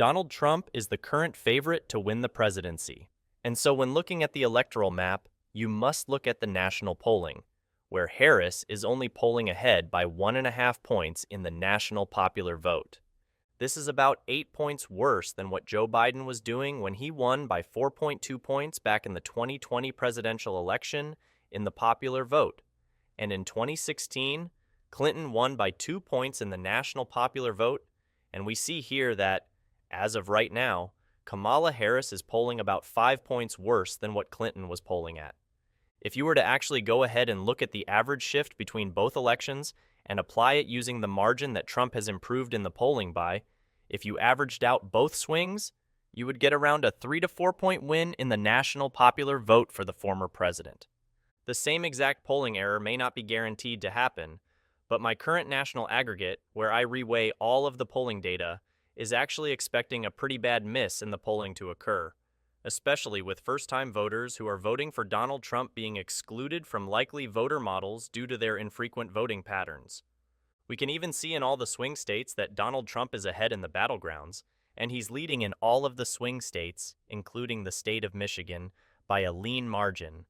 Donald Trump is the current favorite to win the presidency. And so when looking at the electoral map, you must look at the national polling, where Harris is only polling ahead by 1.5 points in the national popular vote. This is about 8 points worse than what Joe Biden was doing when he won by 4.2 points back in the 2020 presidential election in the popular vote. And in 2016, Clinton won by 2 points in the national popular vote, and we see here that, as of right now, Kamala Harris is polling about 5 points worse than what Clinton was polling at. If you were to actually go ahead and look at the average shift between both elections and apply it using the margin that Trump has improved in the polling by, if you averaged out both swings, you would get around a 3 to 4 point win in the national popular vote for the former president. The same exact polling error may not be guaranteed to happen, but my current national aggregate, where I reweigh all of the polling data, is actually expecting a pretty bad miss in the polling to occur, especially with first-time voters who are voting for Donald Trump being excluded from likely voter models due to their infrequent voting patterns. We can even see in all the swing states that Donald Trump is ahead in the battlegrounds, and he's leading in all of the swing states, including the state of Michigan, by a lean margin.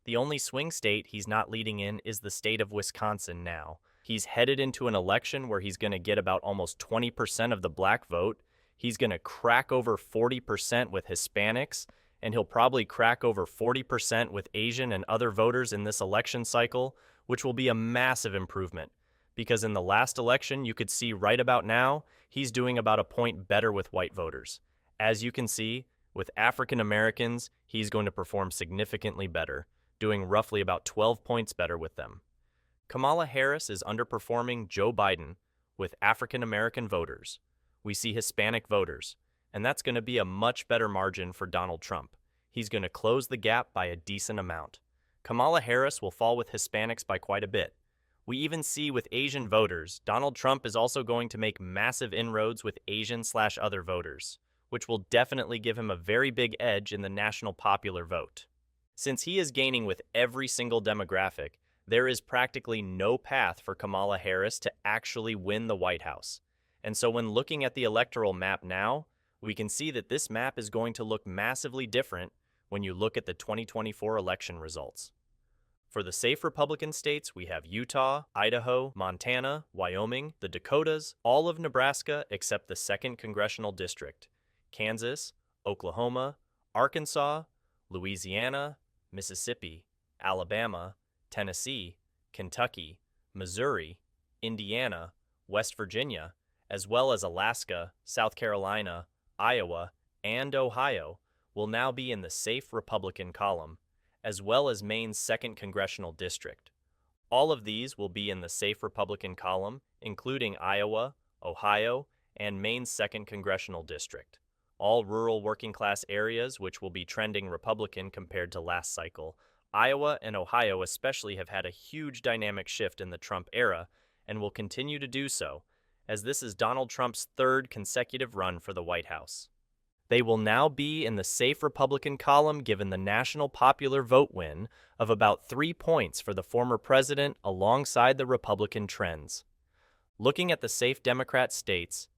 The only swing state he's not leading in is the state of Wisconsin now. He's headed into an election where he's going to get about almost 20% of the black vote. He's going to crack over 40% with Hispanics, and he'll probably crack over 40% with Asian and other voters in this election cycle, which will be a massive improvement. Because in the last election, you could see right about now, he's doing about a point better with white voters. As you can see, with African Americans, he's going to perform significantly better, doing roughly about 12 points better with them. Kamala Harris is underperforming Joe Biden with African American voters. We see Hispanic voters, and that's going to be a much better margin for Donald Trump. He's going to close the gap by a decent amount. Kamala Harris will fall with Hispanics by quite a bit. We even see with Asian voters, Donald Trump is also going to make massive inroads with Asian/other voters, which will definitely give him a very big edge in the national popular vote. Since he is gaining with every single demographic, there is practically no path for Kamala Harris to actually win the White House. And so when looking at the electoral map now, we can see that this map is going to look massively different when you look at the 2024 election results. For the safe Republican states, we have Utah, Idaho, Montana, Wyoming, the Dakotas, all of Nebraska except the 2nd Congressional District, Kansas, Oklahoma, Arkansas, Louisiana, Mississippi, Alabama, Tennessee, Kentucky, Missouri, Indiana, West Virginia, as well as Alaska, South Carolina, Iowa, and Ohio will now be in the safe Republican column, as well as Maine's 2nd Congressional District. All of these will be in the safe Republican column, including Iowa, Ohio, and Maine's 2nd Congressional District. All rural working-class areas which will be trending Republican compared to last cycle. Iowa and Ohio especially have had a huge dynamic shift in the Trump era and will continue to do so, as this is Donald Trump's 3rd consecutive run for the White House. They will now be in the safe Republican column given the national popular vote win of about 3 points for the former president alongside the Republican trends. Looking at the safe Democrat states,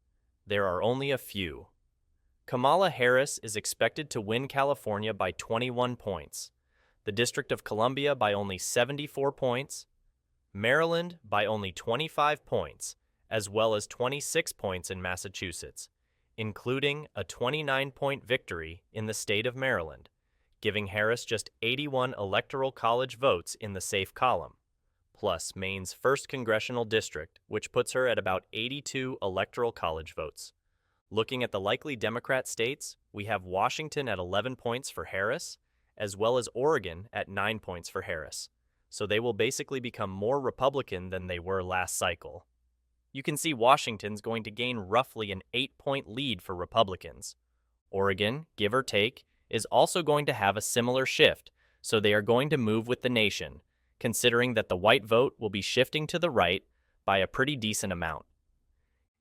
there are only a few. Kamala Harris is expected to win California by 21 points, the District of Columbia by only 74 points, Maryland by only 25 points, as well as 26 points in Massachusetts, including a 29-point victory in the state of Maryland, giving Harris just 81 Electoral College votes in the safe column, plus Maine's 1st Congressional District, which puts her at about 82 Electoral College votes. Looking at the likely Democrat states, we have Washington at 11 points for Harris, as well as Oregon at 9 points for Harris, so they will basically become more Republican than they were last cycle. You can see Washington's going to gain roughly an 8-point lead for Republicans. Oregon, give or take, is also going to have a similar shift, so they are going to move with the nation, considering that the white vote will be shifting to the right by a pretty decent amount.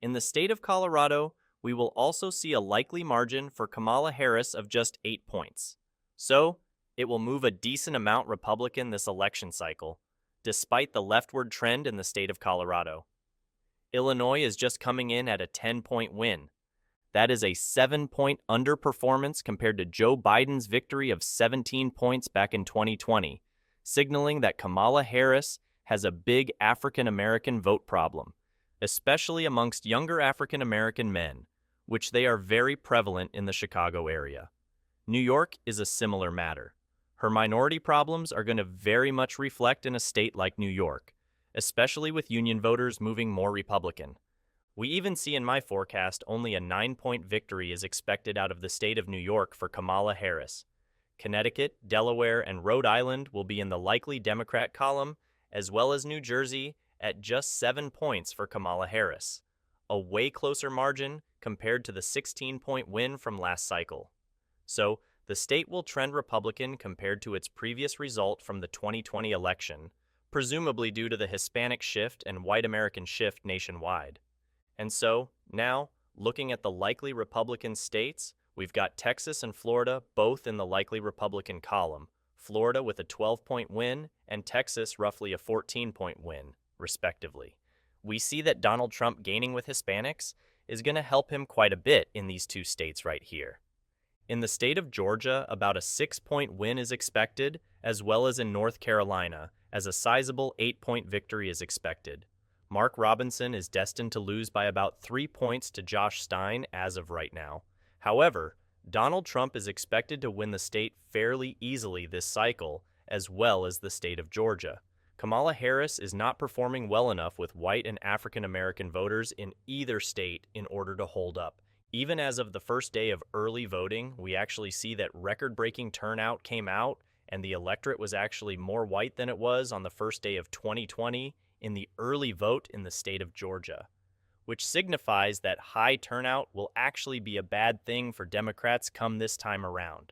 In the state of Colorado, we will also see a likely margin for Kamala Harris of just 8 points. So, it will move a decent amount Republican this election cycle, despite the leftward trend in the state of Colorado. Illinois is just coming in at a 10-point win. That is a 7-point underperformance compared to Joe Biden's victory of 17 points back in 2020, signaling that Kamala Harris has a big African American vote problem, especially amongst younger African American men, which they are very prevalent in the Chicago area. New York is a similar matter. Her minority problems are going to very much reflect in a state like New York, especially with union voters moving more Republican. We even see in my forecast only a 9-point victory is expected out of the state of New York for Kamala Harris. Connecticut, Delaware, and Rhode Island will be in the likely Democrat column, as well as New Jersey at just 7 points for Kamala Harris, a way closer margin compared to the 16-point win from last cycle. So, the state will trend Republican compared to its previous result from the 2020 election, presumably due to the Hispanic shift and white American shift nationwide. And so, now, looking at the likely Republican states, we've got Texas and Florida both in the likely Republican column, Florida with a 12-point win and Texas roughly a 14-point win, respectively. We see that Donald Trump gaining with Hispanics is going to help him quite a bit in these two states right here. In the state of Georgia, about a 6-point win is expected, as well as in North Carolina, as a sizable 8-point victory is expected. Mark Robinson is destined to lose by about 3 points to Josh Stein as of right now. However, Donald Trump is expected to win the state fairly easily this cycle, as well as the state of Georgia. Kamala Harris is not performing well enough with white and African American voters in either state in order to hold up. Even as of the first day of early voting, we actually see that record-breaking turnout came out, and the electorate was actually more white than it was on the first day of 2020 in the early vote in the state of Georgia, which signifies that high turnout will actually be a bad thing for Democrats come this time around.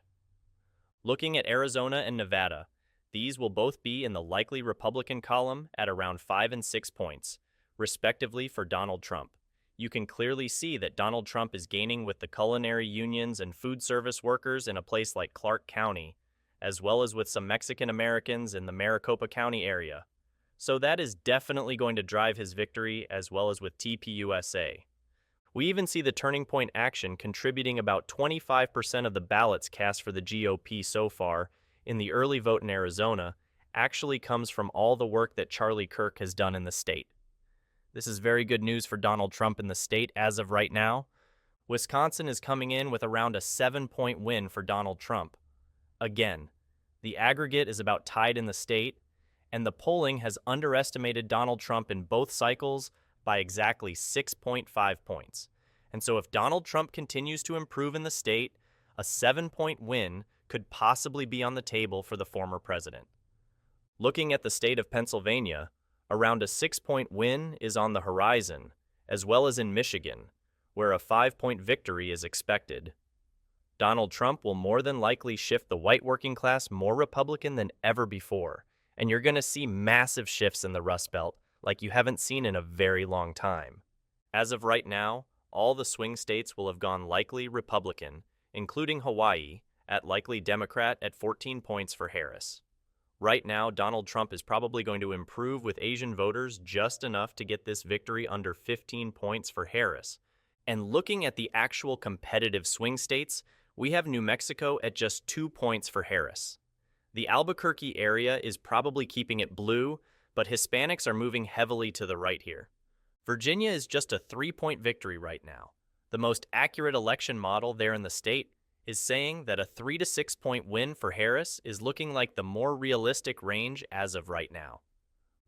Looking at Arizona and Nevada, these will both be in the likely Republican column at around 5 and 6 points, respectively for Donald Trump. You can clearly see that Donald Trump is gaining with the culinary unions and food service workers in a place like Clark County, as well as with some Mexican Americans in the Maricopa County area. So that is definitely going to drive his victory, as well as with TPUSA. We even see the Turning Point Action contributing about 25% of the ballots cast for the GOP so far in the early vote in Arizona actually comes from all the work that Charlie Kirk has done in the state. This is very good news for Donald Trump in the state as of right now. Wisconsin is coming in with around a 7-point win for Donald Trump. Again, the aggregate is about tied in the state, and the polling has underestimated Donald Trump in both cycles by exactly 6.5 points. And so if Donald Trump continues to improve in the state, a 7-point win could possibly be on the table for the former president. Looking at the state of Pennsylvania, around a 6-point win is on the horizon, as well as in Michigan, where a 5-point victory is expected. Donald Trump will more than likely shift the white working class more Republican than ever before, and you're going to see massive shifts in the Rust Belt like you haven't seen in a very long time. As of right now, all the swing states will have gone likely Republican, including Hawaii, at likely Democrat at 14 points for Harris. Right now, Donald Trump is probably going to improve with Asian voters just enough to get this victory under 15 points for Harris. And looking at the actual competitive swing states, we have New Mexico at just 2 points for Harris. The Albuquerque area is probably keeping it blue, but Hispanics are moving heavily to the right here. Virginia is just a 3-point victory right now. The most accurate election model there in the state is saying that a 3 to 6 point win for Harris is looking like the more realistic range as of right now.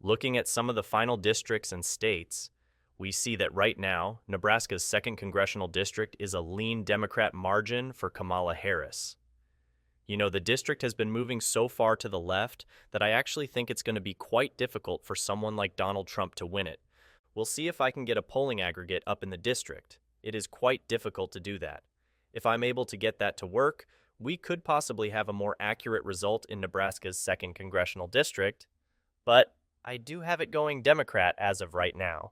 Looking at some of the final districts and states, we see that right now, Nebraska's 2nd congressional district is a lean Democrat margin for Kamala Harris. You know, the district has been moving so far to the left that I actually think it's going to be quite difficult for someone like Donald Trump to win it. We'll see if I can get a polling aggregate up in the district. It is quite difficult to do that. If I'm able to get that to work, we could possibly have a more accurate result in Nebraska's 2nd congressional district, but I do have it going Democrat as of right now.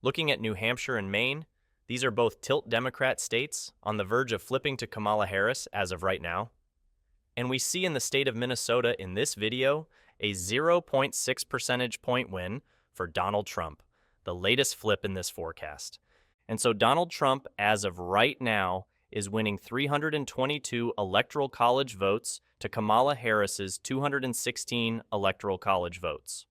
Looking at New Hampshire and Maine, these are both tilt Democrat states on the verge of flipping to Kamala Harris as of right now. And we see in the state of Minnesota in this video a 0.6 percentage point win for Donald Trump, the latest flip in this forecast. And so Donald Trump, as of right now, is winning 322 electoral college votes to Kamala Harris's 216 electoral college votes.